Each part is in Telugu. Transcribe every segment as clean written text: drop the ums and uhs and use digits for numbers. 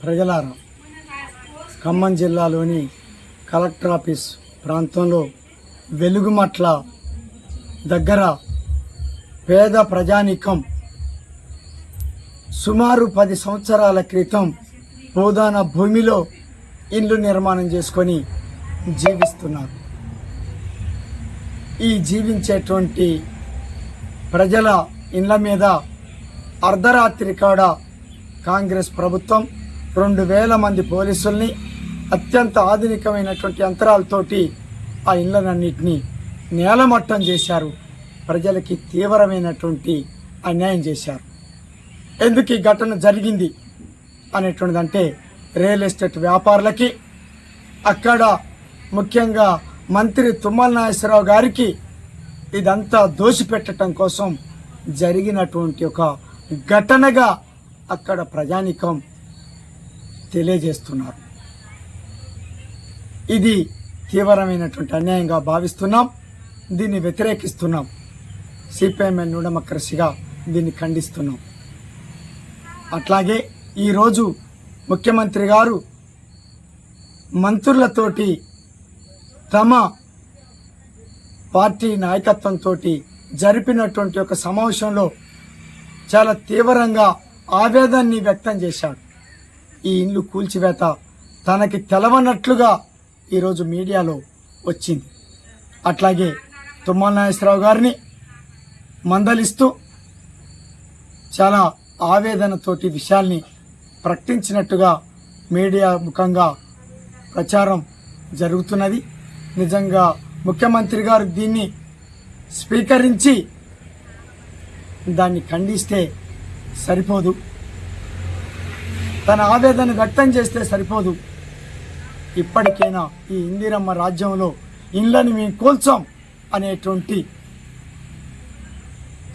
ప్రజలారా, ఖమ్మం జిల్లాలోని కలెక్టర్ ఆఫీస్ ప్రాంతంలో వెలుగుమట్ల దగ్గర పేద ప్రజానీకం సుమారు 10 సంవత్సరాల క్రితం భూదాన భూమిలో ఇల్లు నిర్మాణం చేసుకొని జీవిస్తున్నారు. ఈ జీవించేటువంటి ప్రజల ఇళ్ల మీద అర్ధరాత్రి కాడ కాంగ్రెస్ ప్రభుత్వం 2000 మంది పోలీసుల్ని అత్యంత ఆధునికమైనటువంటి యంత్రాలతోటి ఆ ఇళ్లనన్నింటినీ నేలమట్టం చేశారు. ప్రజలకి తీవ్రమైనటువంటి అన్యాయం చేశారు. ఎందుకు ఈ ఘటన జరిగింది అనేటువంటిదంటే రియల్ ఎస్టేట్ వ్యాపారులకి, అక్కడ ముఖ్యంగా మంత్రి తుమ్మల నాగేశ్వరరావు గారికి ఇదంతా దోషిపెట్టడం కోసం జరిగినటువంటి ఒక ఘటనగా అక్కడ ప్రజానీకం తెలియజేస్తున్నారు. ఇది తీవ్రమైనటువంటి అన్యాయంగా భావిస్తున్నాం. దీన్ని వ్యతిరేకిస్తున్నాం. సిపిఎంఎల్ న్యూడెమోక్రసీగా దీన్ని ఖండిస్తున్నాం. అట్లాగే ఈరోజు ముఖ్యమంత్రి గారు మంత్రులతోటి తమ పార్టీ నాయకత్వంతో జరిపినటువంటి ఒక సమావేశంలో చాలా తీవ్రంగా ఆవేదనని వ్యక్తం చేశాడు. ఈ ఇల్లు కూల్చివేత తనకి తెలవనట్లుగా ఈరోజు మీడియాలో వచ్చింది. అట్లాగే తుమ్మల నాగేశ్వరరావు గారిని మందలిస్తూ చాలా ఆవేదనతోటి విషయాల్ని ప్రకటించినట్టుగా మీడియా ముఖంగా ప్రచారం జరుగుతున్నది. నిజంగా ముఖ్యమంత్రి గారు దీన్ని స్వీకరించి దాన్ని ఖండిస్తే సరిపోదు, తన ఆవేదన వ్యక్తం చేస్తే సరిపోదు. ఇప్పటికైనా ఈ ఇందిరమ్మ రాజ్యంలో ఇళ్లను మేము కూల్చాం అనేటువంటి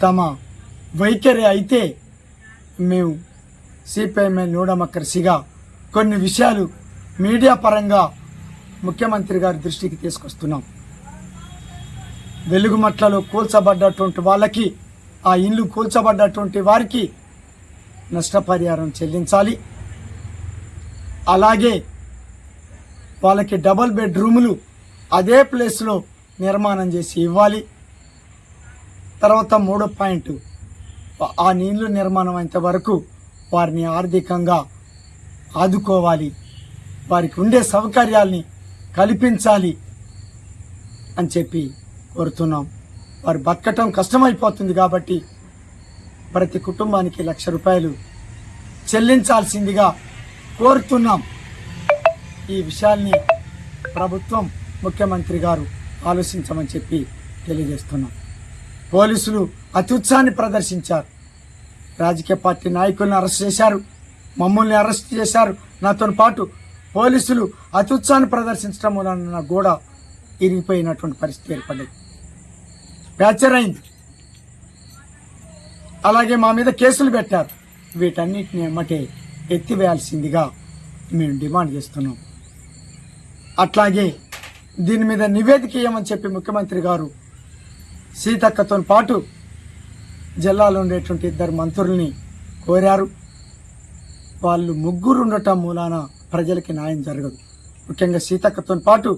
తమ వైఖరి అయితే మేము సిపిఎంఎల్ న్యూడెమోక్రసీగా కొన్ని విషయాలు మీడియా పరంగా ముఖ్యమంత్రి గారి దృష్టికి తీసుకొస్తున్నాం. వెలుగుమట్లలో కూల్చబడ్డటువంటి వాళ్ళకి, ఆ ఇల్లు కూల్చబడ్డటువంటి వారికి నష్టపరిహారం చెల్లించాలి. అలాగే వాళ్ళకి డబుల్ బెడ్రూములు అదే ప్లేస్లో నిర్మాణం చేసి ఇవ్వాలి. తర్వాత 3వ పాయింట్, ఆ నీళ్లు నిర్మాణం అయ్యేంత వరకు వారిని ఆర్థికంగా ఆదుకోవాలి, వారికి ఉండే సౌకర్యాల్ని కల్పించాలి అని చెప్పి కోరుతున్నాం. వారు బతకటం కష్టమైపోతుంది కాబట్టి ప్రతి కుటుంబానికి ₹1,00,000 చెల్లించాల్సిందిగా కోరుతున్నాం. ఈ విషయాల్ని ప్రభుత్వం, ముఖ్యమంత్రి గారు ఆలోచించమని చెప్పి తెలియజేస్తున్నాం. పోలీసులు అత్యుత్సాహాన్ని ప్రదర్శించారు. రాజకీయ పార్టీ నాయకులను అరెస్ట్ చేశారు, మమ్మల్ని అరెస్ట్ చేశారు. నాతో పాటు పోలీసులు అత్యుత్సాహాన్ని ప్రదర్శించడం వలన గోడ ఇరిగిపోయినటువంటి పరిస్థితి ఏర్పడ్డది, ఫ్రాక్చర్ అయింది. అలాగే మా మీద కేసులు పెట్టారు. వీటన్నిటిని ఎమ్మటే ఎత్తివేయాల్సిందిగా మేము డిమాండ్ చేస్తున్నాం. అట్లాగే దీని మీద నివేదిక ఇవ్వమని చెప్పి ముఖ్యమంత్రి గారు సీతక్కతో పాటు జిల్లాలో ఉండేటువంటి 2 మంత్రుల్ని కోరారు. వాళ్ళు ముగ్గురు ఉండటం మూలాన ప్రజలకి న్యాయం జరగదు. ముఖ్యంగా సీతక్కతో పాటు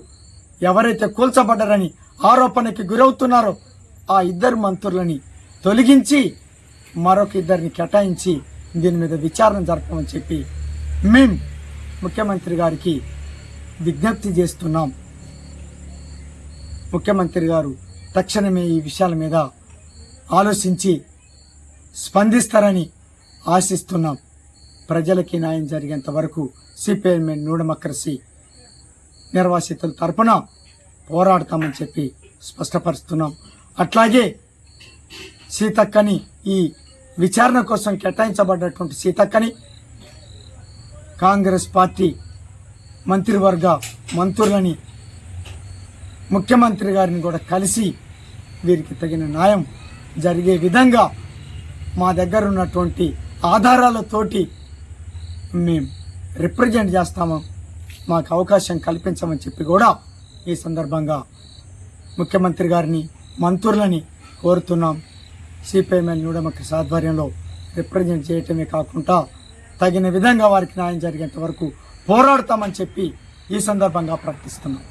ఎవరైతే కూల్చబడ్డారని ఆరోపణకి గురవుతున్నారో ఆ 2 మంత్రులని తొలగించి మరొక 2ని కేటాయించి దీని మీద విచారణ జరపమని చెప్పి మేము ముఖ్యమంత్రి గారికి విజ్ఞప్తి చేస్తున్నాం. ముఖ్యమంత్రి గారు తక్షణమే ఈ విషయాల మీద ఆలోచించి స్పందిస్తారని ఆశిస్తున్నాం. ప్రజలకి న్యాయం జరిగేంత వరకు సిపిఎంఎల్ న్యూడెమోక్రసీ నిర్వాసితుల తరపున పోరాడతామని చెప్పి స్పష్టపరుస్తున్నాం. అట్లాగే సీతక్కని, ఈ విచారణ కోసం కేటాయించబడ్డటువంటి సీతక్కని కాంగ్రెస్ పార్టీ మంత్రివర్గ మంత్రులని, ముఖ్యమంత్రి గారిని కూడా కలిసి వీరికి తగిన న్యాయం జరిగే విధంగా మా దగ్గర ఉన్నటువంటి ఆధారాలతోటి మేము రిప్రజెంట్ చేస్తాము, మాకు అవకాశం కల్పించమని చెప్పి కూడా ఈ సందర్భంగా ముఖ్యమంత్రి గారిని, మంత్రులని కోరుతున్నాం. సిపిఎంఎల్ న్యూడెమోక్రసీ ఆధ్వర్యంలో రిప్రజెంట్ చేయటమే కాకుండా తగిన విధంగా వారికి న్యాయం జరిగేంత వరకు పోరాడతామని చెప్పి ఈ సందర్భంగా ప్రకటిస్తున్నాం.